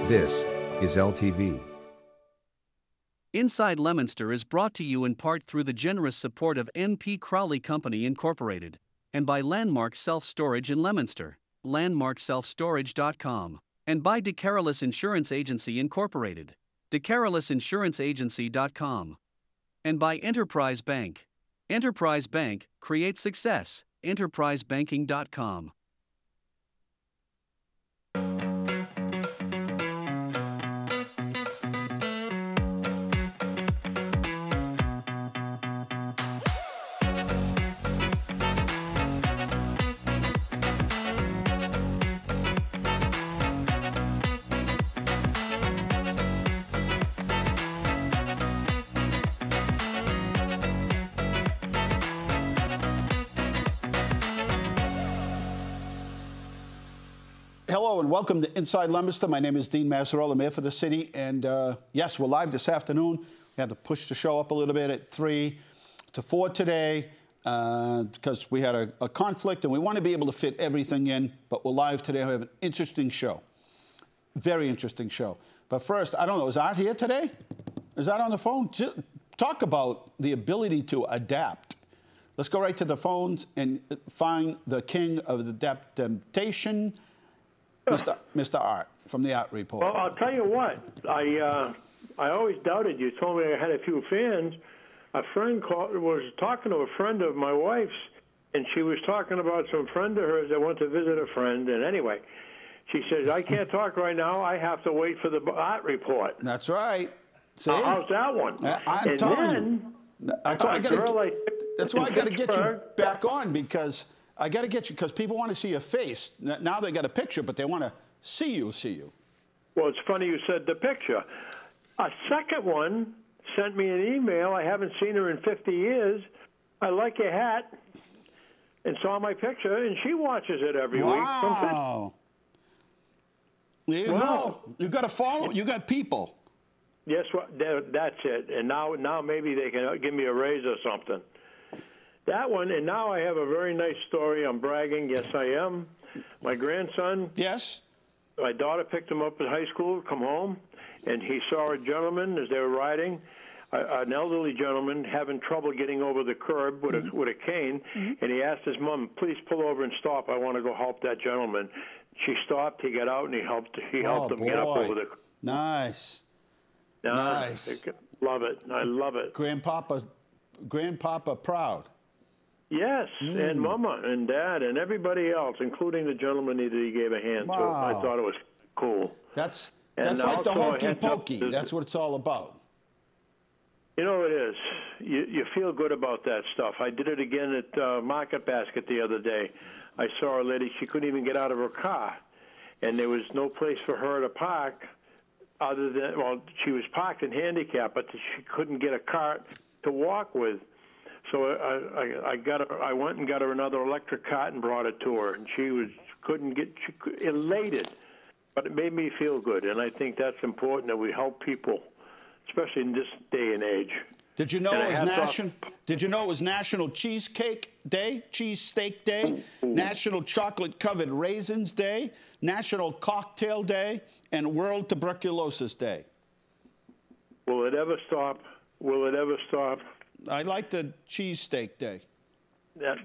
This is LTV. Inside Leominster is brought to you in part through the generous support of N.P. Crowley Company Incorporated and by Landmark Self-Storage in Leominster, landmarkselfstorage.com, and by DeCarolis Insurance Agency Incorporated, DeCarolisinsuranceagency.com, and by Enterprise Bank. Enterprise Bank creates success. enterprisebanking.com. Hello and welcome to Inside Leominster. My name is Dean Mazzarella, Mayor for the city, and yes, we're live this afternoon. We had to push the show up a little bit at 3 to 4 today because we had a conflict and we want to be able to fit everything in, but we're live today. We have an interesting show, very interesting show. But first, I don't know, is Art here today? Is Art on the phone? Just talk about the ability to adapt. Let's go right to the phones and find the king of the adaptation, Mr. Art, from the Art Report. Well, I'll tell you what. I always doubted you. Told me I had a few fans. A friend was talking to a friend of my wife's, and she was talking about some friend of hers that went to visit a friend. And anyway, she says, I can't talk right now. I have to wait for the Art Report. That's right. See? How's that one? I'm telling you. That's why I got to get you back on, because I got to get you, because people want to see your face. Now they got a picture, but they want to see you. Well, it's funny you said the picture. A second one sent me an email. I haven't seen her in 50 years. I like your hat, and saw my picture, and she watches it every week. Wow. There you go. You got to follow. You got people. Yes, that's it. And now maybe they can give me a raise or something. That one, and now I have a very nice story. I'm bragging. Yes, I am. My grandson. Yes. My daughter picked him up at high school, come home, and he saw a gentleman as they were riding, an elderly gentleman having trouble getting over the curb with a cane, and he asked his mom, please pull over and stop. I want to go help that gentleman. She stopped. He got out, and he helped him get up over the curb. Nice. Nice. Love it. I love it. Grandpapa proud. Yes, and Mama and Dad and everybody else, including the gentleman that he gave a hand to. I thought it was cool. That's like the hokey pokey. That's what it's all about. You know it is. You feel good about that stuff. I did it again at Market Basket the other day. I saw a lady, she couldn't even get out of her car, and there was no place for her to park other than, well, she was parked in handicap, but she couldn't get a cart to walk with. So I went and got her another electric cart and brought it to her, and she elated, but it made me feel good, and I think that's important that we help people, especially in this day and age. Did you know it was National Cheesecake Day, Cheesesteak Day, National Chocolate Covered Raisins Day, National Cocktail Day, and World Tuberculosis Day? Will it ever stop? Will it ever stop? I like the Cheesesteak Day.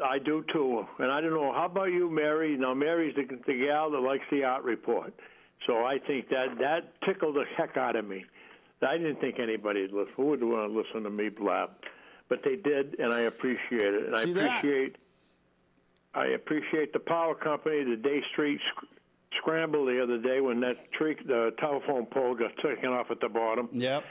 I do, too. And I don't know, how about you, Mary? Now, Mary's the gal that likes the Art Report. So I think that tickled the heck out of me. I didn't think anybody would listen. Who would want to listen to me blab? But they did, and I appreciate it. And I appreciate the power company, the Day Street scramble the other day when the telephone pole got taken off at the bottom. Yep.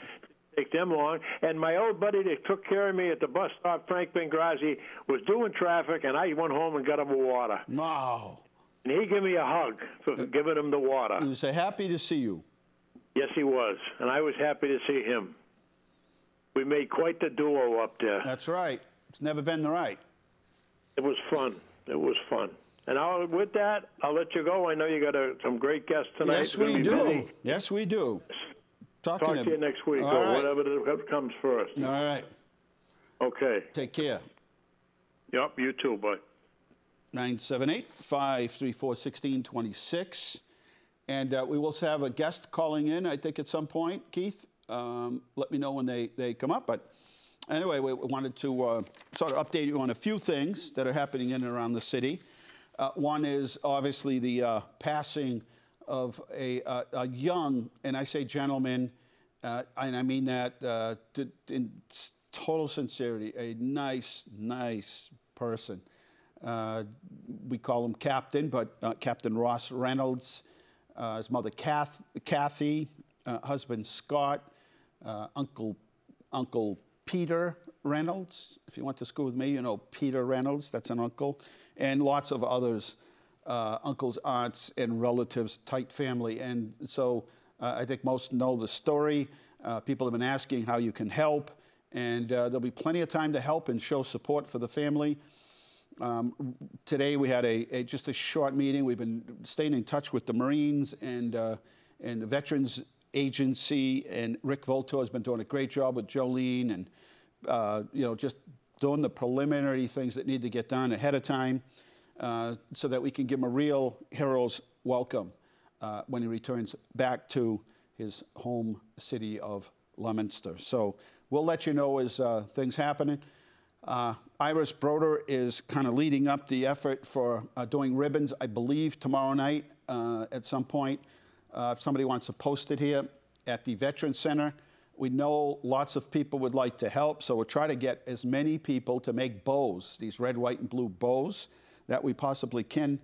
Take them long. And my old buddy that took care of me at the bus stop, Frank Bengrazi, was doing traffic, and I went home and got him a water. Wow. And he gave me a hug for giving him the water. He was happy to see you. Yes, he was. And I was happy to see him. We made quite the duo up there. That's right. It's never been right. It was fun. It was fun. And with that, I'll let you go. I know you got some great guests tonight. Yes, we do. Yes, we do. Talk to you next week, or whatever comes first. All right. Okay. Take care. Yep, you too, bud. 978-534-1626. And we will have a guest calling in, I think, at some point, Keith. Let me know when they come up. But anyway, we wanted to sort of update you on a few things that are happening in and around the city. One is obviously the passing of a young, and I say gentleman, and I mean that in total sincerity, a nice person. We call him Captain, but Captain Ross Reynolds, his mother Kathy, husband Scott, Uncle Peter Reynolds. If you went to school with me, you know Peter Reynolds, that's an uncle, and lots of others, uncles, aunts, and relatives, tight family. And so I think most know the story. People have been asking how you can help, and there'll be plenty of time to help and show support for the family. Today we had just a short meeting. We've been staying in touch with the Marines and the Veterans Agency, and Rick Volto has been doing a great job with Jolene, and you know, just doing the preliminary things that need to get done ahead of time, so that we can give him a real hero's welcome when he returns back to his home city of Leominster. So we'll let you know as things happening. Iris Broder is kind of leading up the effort for doing ribbons, I believe, tomorrow night at some point. If somebody wants to post it here at the Veterans Center. We know lots of people would like to help, so we'll try to get as many people to make bows, these red, white, and blue bows, that we possibly can.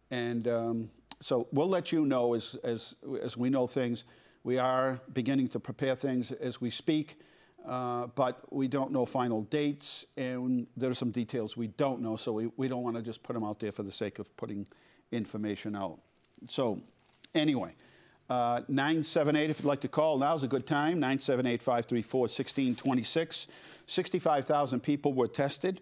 And so we'll let you know as we know things. We are beginning to prepare things as we speak. But we don't know final dates, and there are some details we don't know, so we don't want to just put them out there for the sake of putting information out. So anyway, 978, if you'd like to call, now's a good time, 978-534-1626. 65,000 people were tested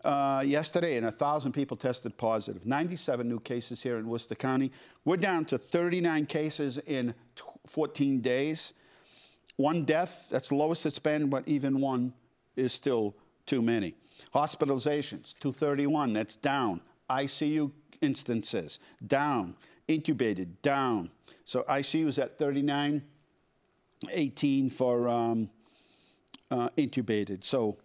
yesterday, and 1,000 people tested positive. 97 new cases here in Worcester County. We're down to 39 cases in 14 days. One death, that's the lowest it's been, but even one is still too many. Hospitalizations, 231, that's down. ICU instances, down. Intubated, down. So ICU is at 39, 18 for intubated. So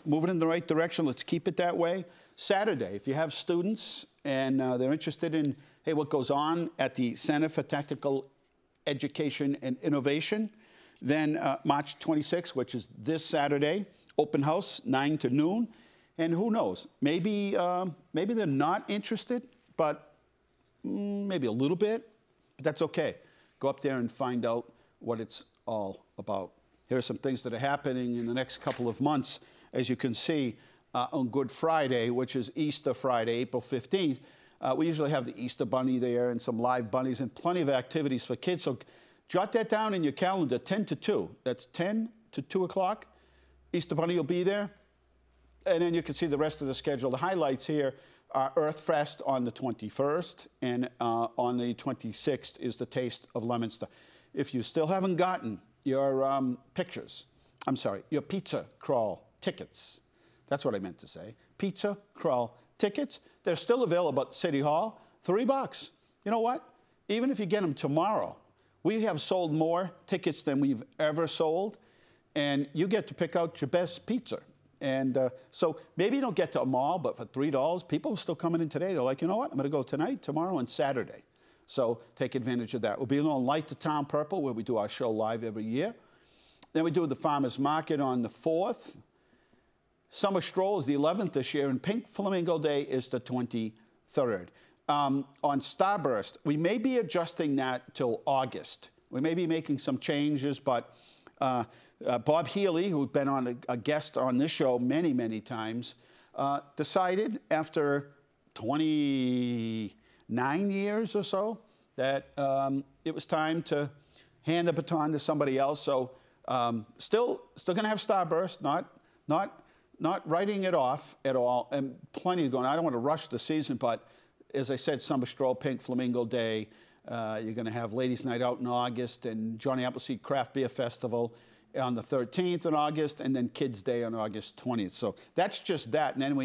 moving in the right direction, let's keep it that way. Saturday, if you have students and they're interested in, hey, what goes on at the Center for Technical Education and Innovation, then March 26th, which is this Saturday, open house, 9 to noon. And who knows, maybe they're not interested, but maybe a little bit, but that's okay. Go up there and find out what it's all about. Here are some things that are happening in the next couple of months. As you can see, on Good Friday, which is Easter Friday, April 15th, we usually have the Easter Bunny there and some live bunnies and plenty of activities for kids. So jot that down in your calendar, 10 to 2. That's 10 to 2 o'clock. Easter Bunny will be there. And then you can see the rest of the schedule. The highlights here are Earth Fest on the 21st, and on the 26th is the Taste of Leominster. If you still haven't gotten your your pizza crawl tickets, that's what I meant to say, pizza crawl tickets, they're still available at City Hall, $3. You know what? Even if you get them tomorrow, we have sold more tickets than we've ever sold, and you get to pick out your best pizza. And so maybe you don't get to them all, but for $3, people are still coming in today. They're like, you know what? I'm going to go tonight, tomorrow, and Saturday. So take advantage of that. We'll be on Light the Town Purple, where we do our show live every year. Then we do the Farmers Market on the 4th. Summer Stroll is the 11th this year, and Pink Flamingo Day is the 23rd. On Starburst, we may be adjusting that till August. We may be making some changes, but Bob Healy, who's been on a guest on this show many, many times, decided after 29 years or so that it was time to hand the baton to somebody else. So still going to have Starburst, not writing it off at all, and plenty going. I don't want to rush the season, but as I said, Summer Stroll, Pink Flamingo Day. You're going to have Ladies' Night Out in August, and Johnny Appleseed Craft Beer Festival on the 13th in August, and then Kids Day on August 20th. So that's just that, and then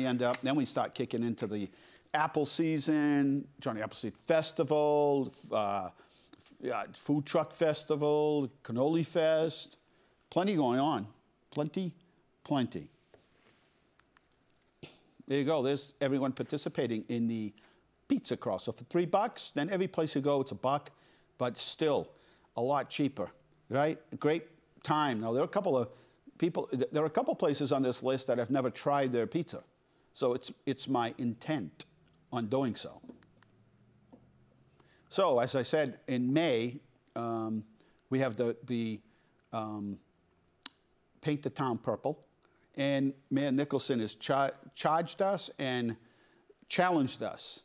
we start kicking into the apple season, Johnny Appleseed Festival, Yeah, food truck festival, cannoli fest, plenty going on. Plenty, plenty. There you go. There's everyone participating in the pizza crawl. So for $3, then every place you go, it's $1, but still a lot cheaper, right? Great time. Now, there are a couple of people, there are a couple places on this list that have never tried their pizza. So it's my intent on doing so. So, as I said, in May, we have the Paint the Town Purple. And Mayor Nicholson has charged us and challenged us,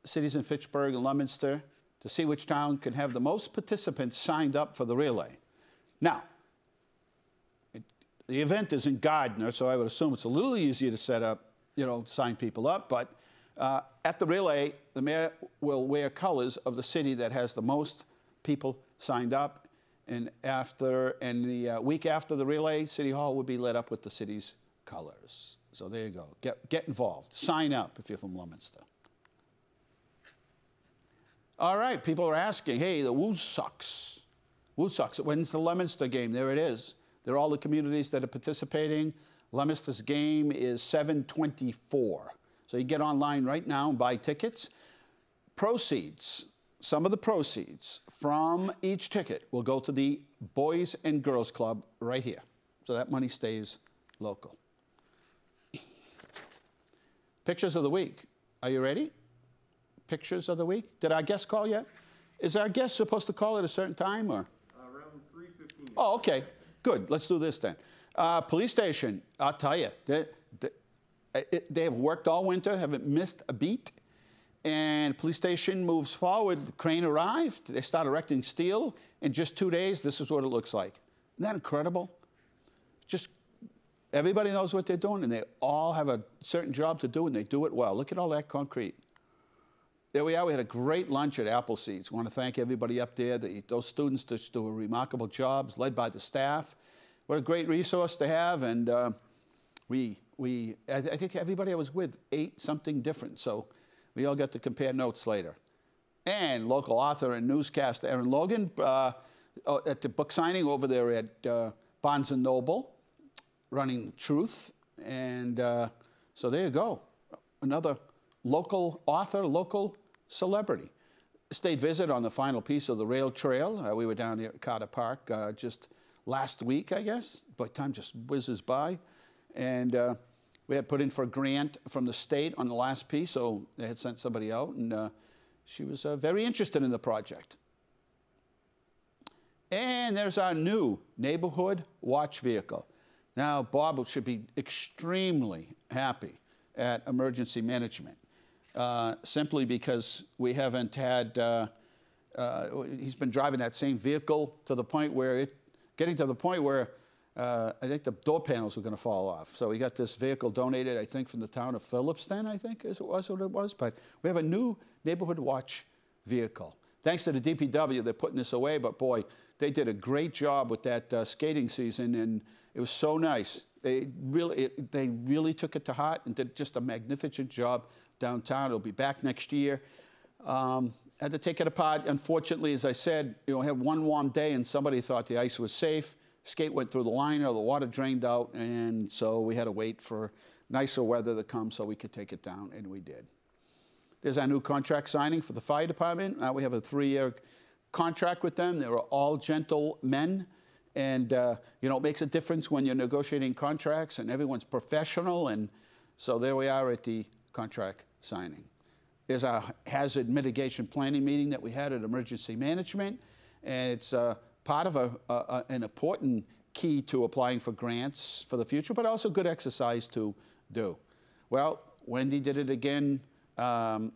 cities in Fitchburg and Leominster, to see which town can have the most participants signed up for the relay. Now, the event is in Gardner, so I would assume it's a little easier to set up, sign people up. But at the relay, the mayor will wear colors of the city that has the most people signed up. And the week after the relay, City Hall will be lit up with the city's colors. So there you go. Get involved. Sign up if you're from Leominster. All right, people are asking, hey, the Woo sucks. Woo sucks. When's the Leominster game? There it is. There are all the communities that are participating. Leominster's game is 7/24. So you get online right now and buy tickets. Proceeds. Some of the proceeds from each ticket will go to the Boys and Girls Club right here. So that money stays local. Pictures of the week. Are you ready? Pictures of the week. Did our guest call yet? Is our guest supposed to call at a certain time or? Around 3:15. Oh, okay. Good. Let's do this then. Police station, I'll tell you, they have worked all winter, haven't missed a beat. And police station moves forward. The crane arrived. They start erecting steel. In just 2 days, this is what it looks like. Isn't that incredible? Just everybody knows what they're doing, and they all have a certain job to do, and they do it well. Look at all that concrete. There we are. We had a great lunch at APPLESEEDS. I want to thank everybody up there. Those students just do a remarkable job, led by the staff. What a great resource to have. And I think everybody I was with ate something different. So we all got to compare notes later. And local author and newscaster Aaron Logan at the book signing over there at Barnes & Noble, running Truth. And so there you go. Another local author, local celebrity. State visit on the final piece of the rail trail. We were down here at Carter Park just last week, I guess. But time just whizzes by. And we had put in for a grant from the state on the last piece, so they had sent somebody out, and she was very interested in the project. And there's our new neighborhood watch vehicle. Now, Bob should be extremely happy at emergency management, simply because we haven't had, he's been driving that same vehicle to the point where I think the door panels were going to fall off. So we got this vehicle donated, I think, from the town of Phillipston, I think is what it was. But we have a new neighborhood watch vehicle. Thanks to the DPW, they're putting this away. But boy, they did a great job with that skating season, and it was so nice. They really took it to heart and did just a magnificent job downtown. It'll be back next year. Had to take it apart. Unfortunately, as I said, had one warm day, and somebody thought the ice was safe. Skate went through the liner, the water drained out, and so we had to wait for nicer weather to come so we could take it down, and we did. There's our new contract signing for the fire department. We have a 3-year contract with them. They were all gentle men, and it makes a difference when you're negotiating contracts, and everyone's professional, and so there we are at the contract signing. There's our hazard mitigation planning meeting that we had at emergency management, and it's part of an important key to applying for grants for the future, but also good exercise to do. Well, Wendy did it again.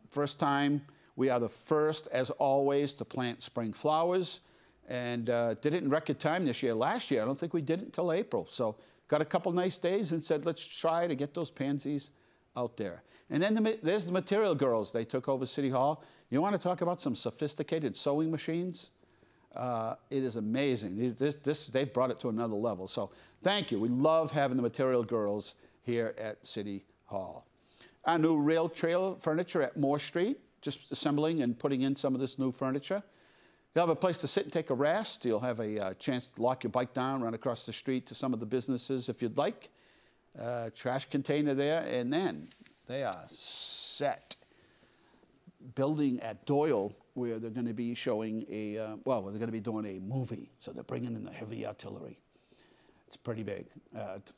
First time. We are the first, as always, to plant spring flowers, and did it in record time this year. Last year, I don't think we did it until April. So got a couple nice days and said, let's try to get those pansies out there. And then there's the Material Girls. They took over City Hall. You want to talk about some sophisticated sewing machines? It is amazing. They've brought it to another level. So thank you. We love having the Material Girls here at City Hall. Our new rail trail furniture at Moore Street, just assembling and putting in some of this new furniture. You'll have a place to sit and take a rest. You'll have a chance to lock your bike down, run across the street to some of the businesses if you'd like. Trash container there, and then they are set. Building at DOYLE, where they're going to be showing a, well, they're going to be doing a movie, so they're bringing in the heavy artillery. It's pretty big.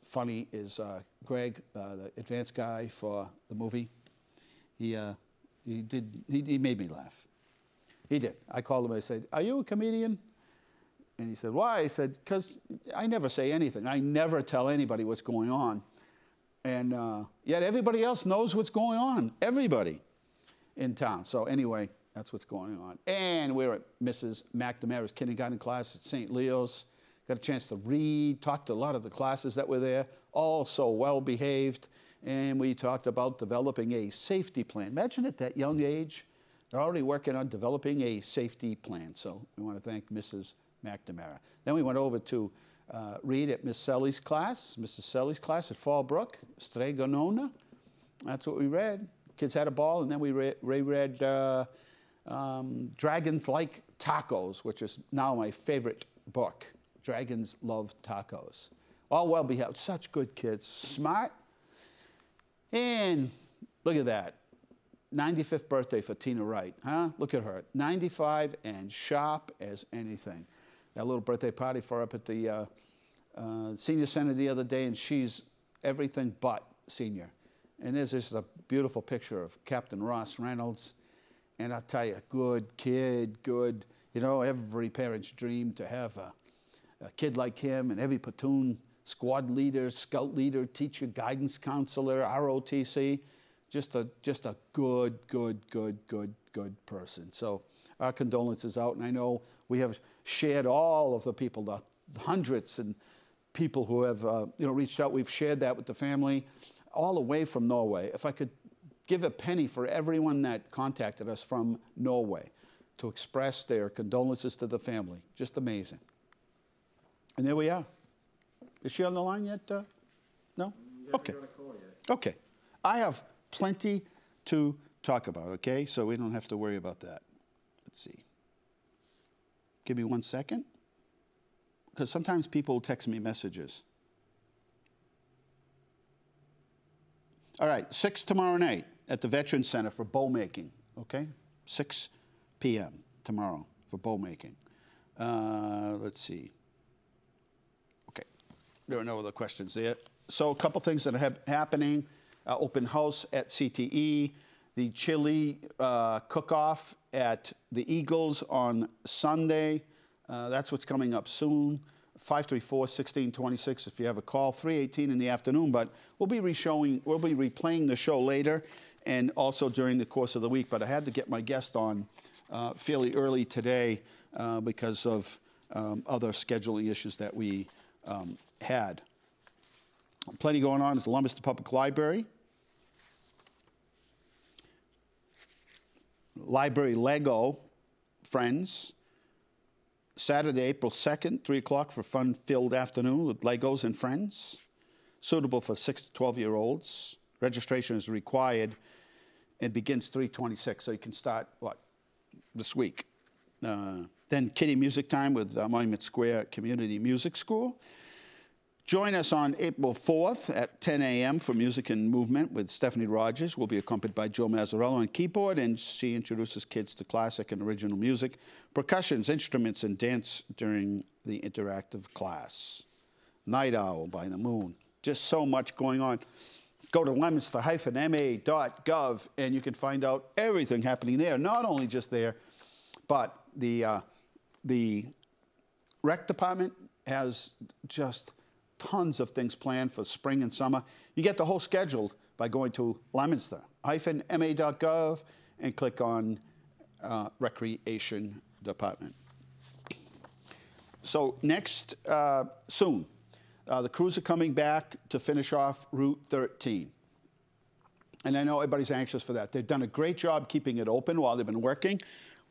Funny is Greg, the advanced guy for the movie. He made me laugh. He did. I called him and I said, "Are you a comedian?" And he said, "Why?" I said, "Because I never say anything. I never tell anybody what's going on. And yet everybody else knows what's going on. Everybody in town." So anyway, that's what's going on. And we're at Mrs. McNamara's kindergarten class at St. Leo's. Got a chance to read, talk to a lot of the classes that were there, all so well behaved. And we talked about developing a safety plan. Imagine at that young age, they're already working on developing a safety plan. So we want to thank Mrs. McNamara. Then we went over to read at Miss Selly's class, Mrs. Selly's class at Fallbrook, Stregonona. That's what we read. Kids had a ball, and then we reread Dragons Like Tacos, which is now my favorite book. Dragons Love Tacos. All well behaved, such good kids, smart. And look at that, 95th birthday for Tina Wright, huh? Look at her, 95 and sharp as anything. Got a little birthday party for her up at the senior center the other day, and she's everything but senior. And there's just a beautiful picture of Captain Ross Reynolds. And I'll tell you, good kid, good. You know, every parent's dream to have a kid like him, and every platoon squad leader, scout leader, teacher, guidance counselor, ROTC. Just a good person. So our condolences out, and I know we have shared all of the people, the hundreds and people who have reached out. We've shared that with the family, all the way from Norway. If I could give a penny for everyone that contacted us from Norway to express their condolences to the family, just amazing. And there we are. Is she on the line yet? No? Okay. Okay. I have plenty to talk about, okay? So we don't have to worry about that. Let's see. Give me 1 second. Because sometimes people text me messages. All right, 6 tomorrow night at the Veterans Center for bow making, okay? 6 p.m. tomorrow for bow making. Let's see. Okay, there are no other questions there. So a couple things that are happening. Open house at CTE, the chili cook-off at the Eagles on Sunday. That's what's coming up soon. 534-1626 if you have a call, 3:18 in the afternoon. But we'll be replaying the show later and also during the course of the week. But I had to get my guest on fairly early today because of other scheduling issues that we had. Plenty going on at the Leominster Public Library. Library Lego Friends. Saturday, April 2nd, 3 o'clock for fun-filled afternoon with Legos and friends. Suitable for 6 to 12-year-olds. Registration is required and begins 3/26, so you can start, this week. Then kiddie music time with Monument Square Community Music School. Join us on April 4th at 10 a.m. for Music and Movement with Stephanie Rogers. We'll be accompanied by Joe Mazzarella on keyboard, and she introduces kids to classic and original music, percussions, instruments, and dance during the interactive class. Night Owl by the Moon. Just so much going on. Go to leominster-ma.gov, and you can find out everything happening there. Not only just there, but the rec department has just tons of things planned for spring and summer. You get the whole schedule by going to leominster-ma.gov and click on Recreation Department. So next, soon, the crews are coming back to finish off Route 13. And I know everybody's anxious for that. They've done a great job keeping it open while they've been working.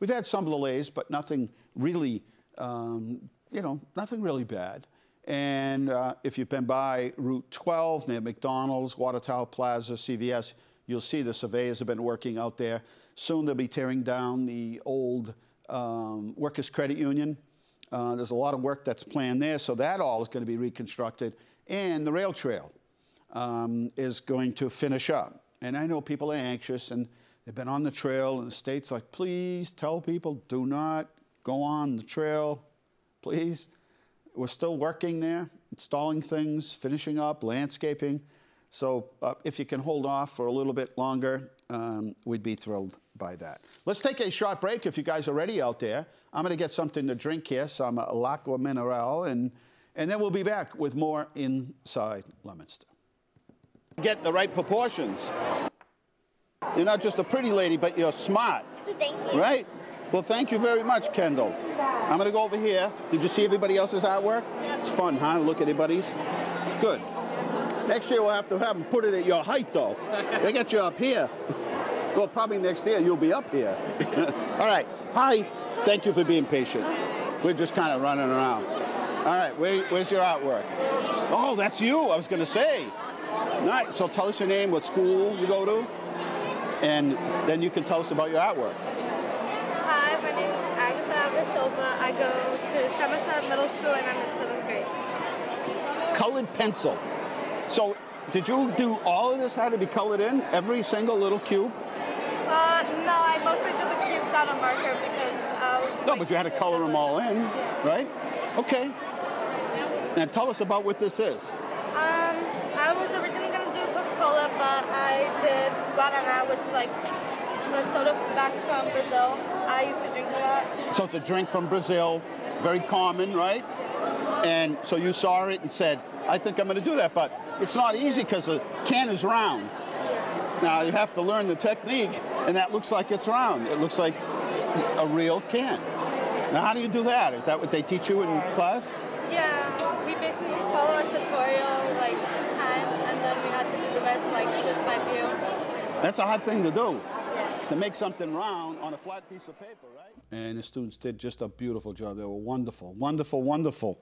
We've had some delays, but nothing really, nothing really bad. And if you've been by Route 12 near McDonald's, Water Tower Plaza, CVS, you'll see the surveyors have been working out there. Soon they'll be tearing down the old Workers' Credit Union. There's a lot of work that's planned there, so that all is going to be reconstructed. And the rail trail is going to finish up. And I know people are anxious, and they've been on the trail, and the state's like, please tell people, do not go on the trail, please. We're still working there, installing things, finishing up, landscaping. So if you can hold off for a little bit longer, we'd be thrilled by that. Let's take a short break if you guys are ready out there. I'm going to get something to drink here, some L'Acqua Minerale, and then we'll be back with more Inside Leominster. Get the right proportions. You're not just a pretty lady, but you're smart. Thank you. Right? Well, thank you very much, Kendall. I'm going to go over here. Did you see everybody else's artwork? Yep. It's fun, huh? Look at everybody's. Good. Next year we'll have to have them put it at your height, though. They got you up here. Well, probably next year you'll be up here. All right. Hi. Thank you for being patient. We're just kind of running around. All right. Where's your artwork? Oh, that's you. I was going to say. Nice. So tell us your name, what school you go to, and then you can tell us about your artwork. Hi, my name is Agatha Silva. I go to Somerset Middle School, and I'm in 7th grade. Colored pencil. So did you do all of this had to be colored in? Every single little cube? No, I mostly did the cubes on a marker because No, but you had to color them all in, right? Okay. Now tell us about what this is. I was originally going to do Coca-Cola, but I did Guaraná, which is like the soda back from Brazil. I used to drink a lot. So it's a drink from Brazil, very common, right? And so you saw it and said, I think I'm going to do that, but it's not easy because the can is round. Now you have to learn the technique, and that looks like it's round. It looks like a real can. Now how do you do that? Is that what they teach you in class? Yeah, we basically follow a tutorial like 2 times, and then we had to do the rest like just by view. That's a hard thing to do, to make something round on a flat piece of paper, right? And the students did just a beautiful job. They were wonderful, wonderful, wonderful.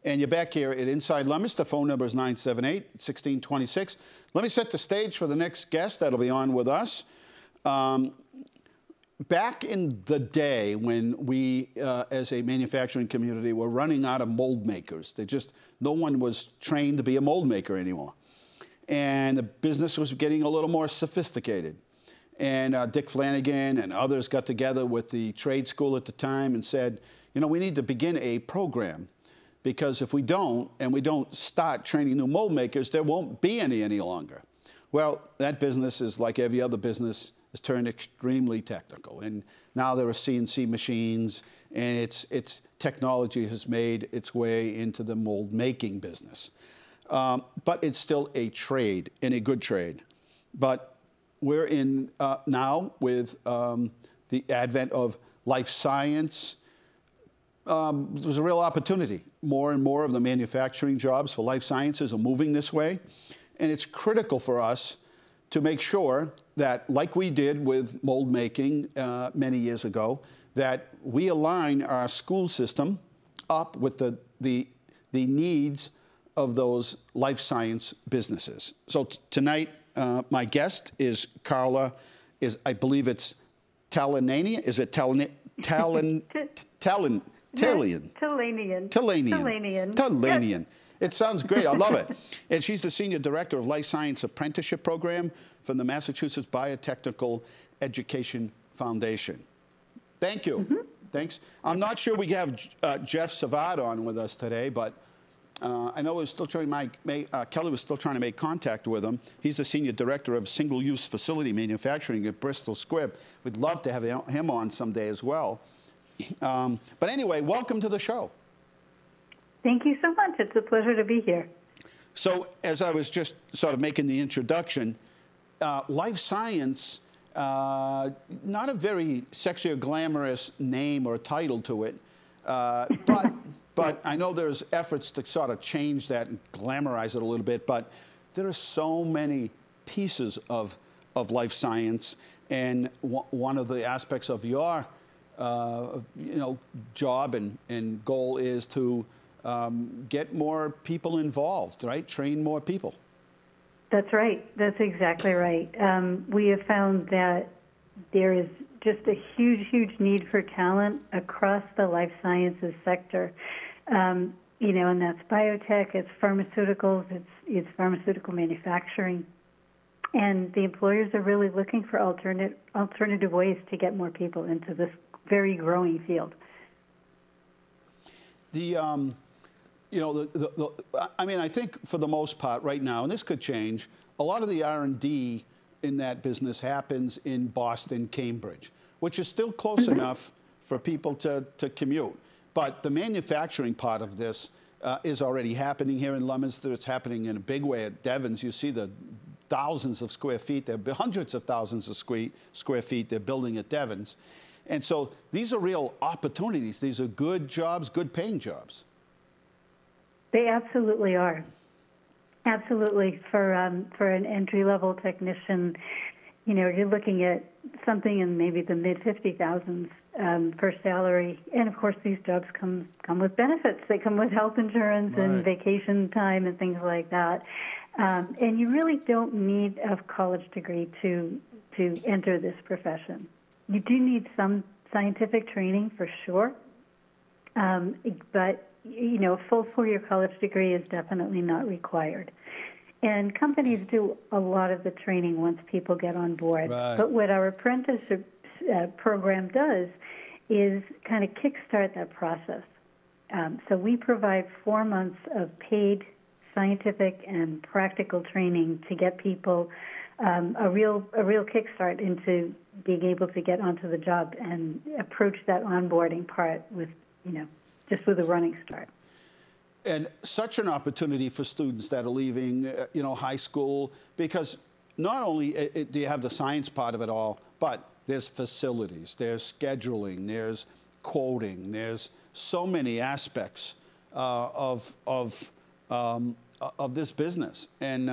And you're back here at Inside Leominster. The phone number is 978-1626. Let me set the stage for the next guest that'll be on with us. Back in the day when we, as a manufacturing community, were running out of mold makers. No one was trained to be a mold maker anymore. And the business was getting a little more sophisticated. And Dick Flanagan and others got together with the trade school at the time and said, you know, we need to begin a program, because if we don't, and we don't start training new mold makers, there won't be any longer. Well, that business is like every other business, has turned extremely technical. And now there are CNC machines, and its technology has made its way into the mold making business. But it's still a trade, and a good trade. But we're in now with the advent of life science. There's a real opportunity. More and more of the manufacturing jobs for life sciences are moving this way. And it's critical for us to make sure that, like we did with mold making many years ago, that we align our school system up with the needs of those life science businesses. So tonight, my guest is Karla, I believe it's Talanian. Is it Talanian? Talanian. It sounds great. I love it. And she's the Senior Director of Life Science Apprenticeship Program from the Massachusetts Biotechnical Education Foundation. Thank you. Thanks. I'm not sure we have Jeff Savard on with us today, but I know we're still trying Kelly was still trying to make contact with him. He's the Senior Director of Single-Use Facility Manufacturing at Bristol Squibb. We'd love to have him on someday as well. But anyway, welcome to the show. Thank you so much. It's a pleasure to be here. So as I was just sort of making the introduction, life science, not a very sexy or glamorous name or title to it, but I know there's efforts to sort of change that and glamorize it a little bit, but there are so many pieces of life science, and one of the aspects of your job and goal is to get more people involved, right? Train more people. That's right. That's exactly right. We have found that there is just a huge, huge need for talent across the life sciences sector. You know, and that's biotech, it's pharmaceuticals, it's pharmaceutical manufacturing. And the employers are really looking for alternative ways to get more people into this very growing field. You know, I mean, I think for the most part right now, and this could change, a lot of the R&D in that business happens in Boston, Cambridge, which is still close enough for people to commute. But the manufacturing part of this is already happening here in Leominster. It's happening in a big way at Devens. You see the thousands of square feet, there are hundreds of thousands of square feet they're building at Devens. And so these are real opportunities. These are good jobs, good paying jobs. They absolutely are. Absolutely. For an entry-level technician, you know, you're looking at something in maybe the mid-50,000s per salary. And, of course, these jobs come with benefits. They come with health insurance and vacation time and things like that. And you really don't need a college degree to enter this profession. You do need some scientific training for sure, but, you know, a full four-year college degree is definitely not required. And companies do a lot of the training once people get on board. Right. But what our apprenticeship program does is kind of kickstart that process. So we provide 4 months of paid scientific and practical training to get people a real kickstart into being able to get onto the job and approach that onboarding part with, you know, just with a running start. And such an opportunity for students that are leaving, you know, high school, because not only do you have the science part of it all, but there's facilities, there's scheduling, there's quoting, there's so many aspects of this business. And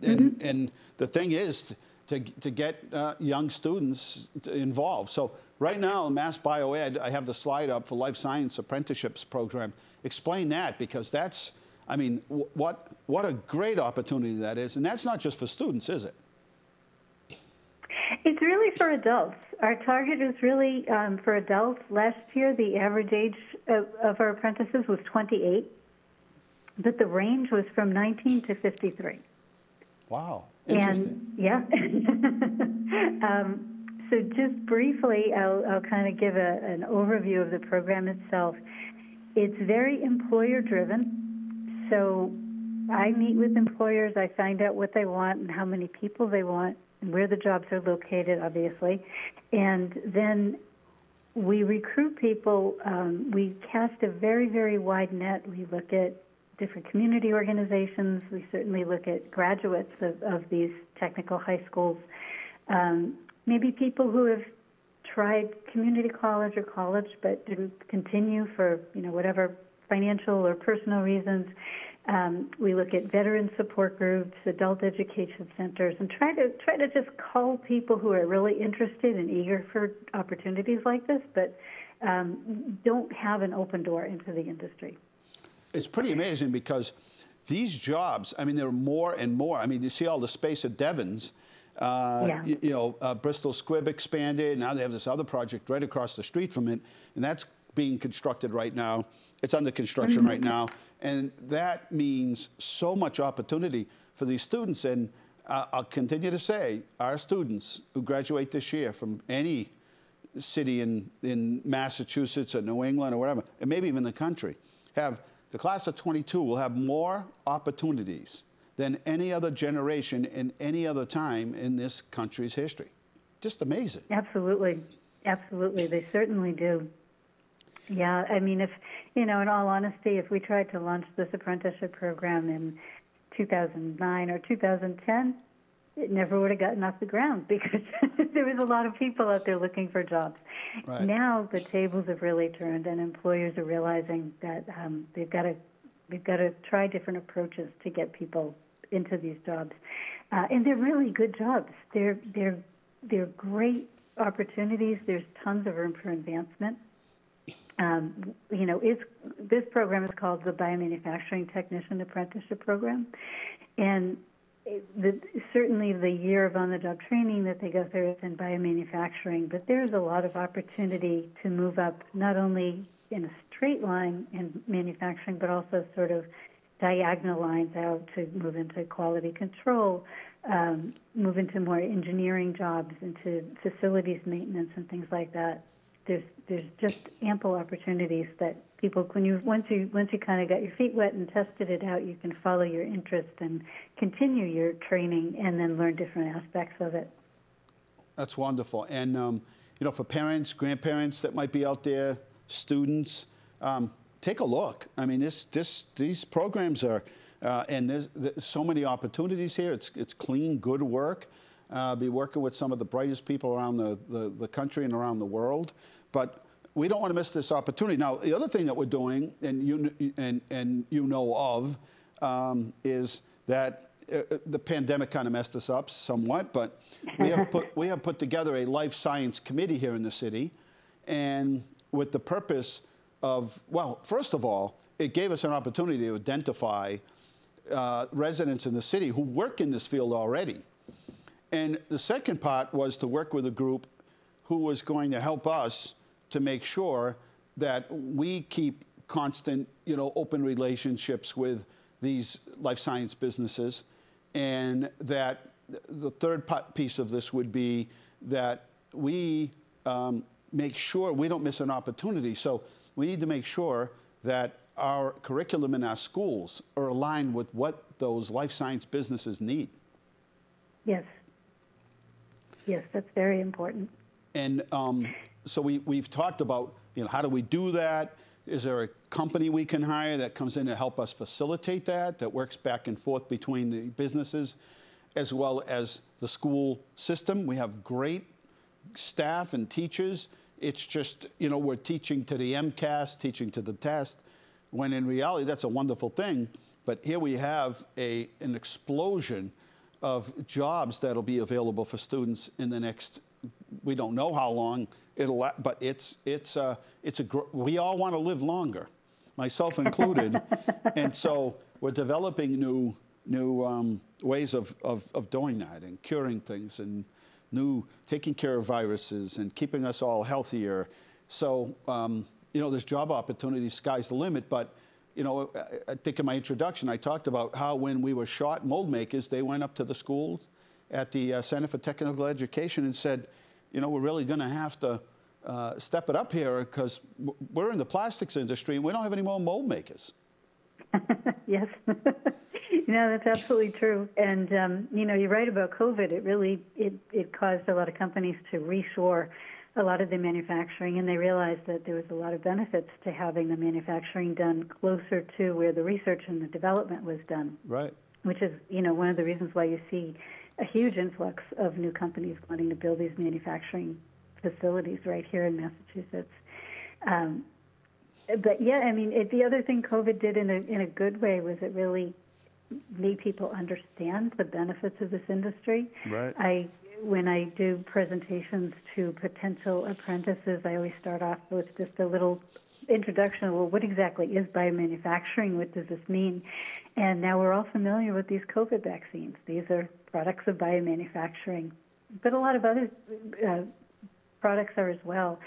and the thing is to get young students involved. So right now, Mass BioEd, I have the slide up for Life Science Apprenticeships program. Explain that, because that's, I mean, what a great opportunity that is. And that's not just for students, is it? It's really for adults. Our target is really for adults. Last year, the average age of our apprentices was 28, but the range was from 19 to 53. Wow, interesting. And, yeah. So just briefly, I'll kind of give an overview of the program itself. It's very employer-driven. So I meet with employers. I find out what they want and how many people they want and where the jobs are located, obviously. And then we recruit people. We cast a very, very wide net. We look at different community organizations. We certainly look at graduates of these technical high schools. Maybe people who have tried community college or college but didn't continue for, you know, whatever financial or personal reasons. We look at veteran support groups, adult education centers, and try to just call people who are really interested and eager for opportunities like this, but don't have an open door into the industry. It's pretty amazing, because these jobs, I mean, there are more and more. I mean, you see all the space at Devens. You know, Bristol Squibb expanded. Now they have this other project right across the street from it, and that's being constructed right now. It's under construction right now, and that means so much opportunity for these students. And I'll continue to say, our students who graduate this year from any city in Massachusetts or New England or whatever, and maybe even the country, the class of 22 will have more opportunities than any other generation in any other time in this country's history. Just amazing. Absolutely. Absolutely. They certainly do. Yeah, I mean, if, you know, in all honesty, if we tried to launch this apprenticeship program in 2009 or 2010, it never would have gotten off the ground, because there was a lot of people out there looking for jobs. Right. Now the tables have really turned, and employers are realizing that they've got to try different approaches to get people into these jobs, and they're really good jobs. They're great opportunities. There's tons of room for advancement. You know, this program is called the Biomanufacturing Technician Apprenticeship Program, and certainly the year of on-the-job training that they go through is in biomanufacturing, but there's a lot of opportunity to move up not only in a straight line in manufacturing, but also sort of diagonal lines out to move into quality control, move into more engineering jobs, into facilities maintenance and things like that. There's just ample opportunities that people, once you kind of got your feet wet and tested it out, you can follow your interest and continue your training and then learn different aspects of it. That's wonderful. And you know, for parents, grandparents that might be out there, students, take a look. I mean, these programs are, and there's so many opportunities here. It's clean, good work. Be working with some of the brightest people around the country and around the world. But we don't want to miss this opportunity. Now, the other thing that we're doing, and you know of, is that the pandemic kind of messed us up somewhat. But we have put together a life science committee here in the city, and with the purpose of, well, first of all, it gave us an opportunity to identify residents in the city who work in this field already. And the second part was to work with a group who was going to help us to make sure that we keep constant, you know, open relationships with these life science businesses, and that the third piece of this would be that we make sure we don't miss an opportunity. So we need to make sure that our curriculum in our schools are aligned with what those life science businesses need. Yes. Yes, that's very important. And so we've talked about, you know, how do we do that? Is there a company we can hire that comes in to help us facilitate that works back and forth between the businesses as well as the school system? We have great staff and teachers. It's just, you know, we're teaching to the MCAS, teaching to the test, when in reality that's a wonderful thing. But here we have an explosion of jobs that'll be available for students in the next, we don't know how long it'll, but we all want to live longer, myself included. And so we're developing new ways of doing that and curing things and taking care of viruses and keeping us all healthier. So, you know, there's job opportunities, sky's the limit. But, you know, I think in my introduction, I talked about how when we were short mold makers, they went up to the schools at the Center for Technical Education and said, you know, we're really going to have to step it up here because we're in the plastics industry and we don't have any more mold makers. Yes. No, that's absolutely true. And, you know, you're right about COVID. It really, it caused a lot of companies to reshore a lot of the manufacturing, and they realized that there was a lot of benefits to having the manufacturing done closer to where the research and the development was done. Right. Which is, you know, one of the reasons why you see a huge influx of new companies wanting to build these manufacturing facilities right here in Massachusetts. But yeah, I mean, the other thing COVID did in a good way was it really made people understand the benefits of this industry. Right. When I do presentations to potential apprentices, I always start off with just a little introduction. Well, what exactly is biomanufacturing? What does this mean? And now we're all familiar with these COVID vaccines. These are products of biomanufacturing, but a lot of other products are as well.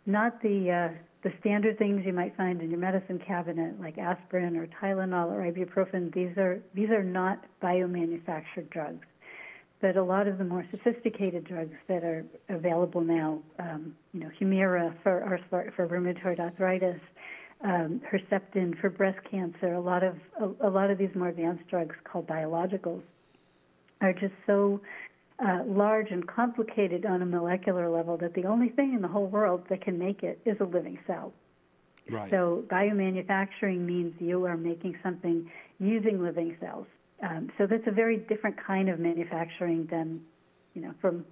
Not the standard things you might find in your medicine cabinet, like aspirin or Tylenol or ibuprofen. These are not biomanufactured drugs. But a lot of the more sophisticated drugs that are available now, you know, Humira for rheumatoid arthritis, Herceptin for breast cancer, a lot of these more advanced drugs called biologicals are just so large and complicated on a molecular level that the only thing in the whole world that can make it is a living cell. Right. So biomanufacturing means you are making something using living cells. So that's a very different kind of manufacturing than, you know, from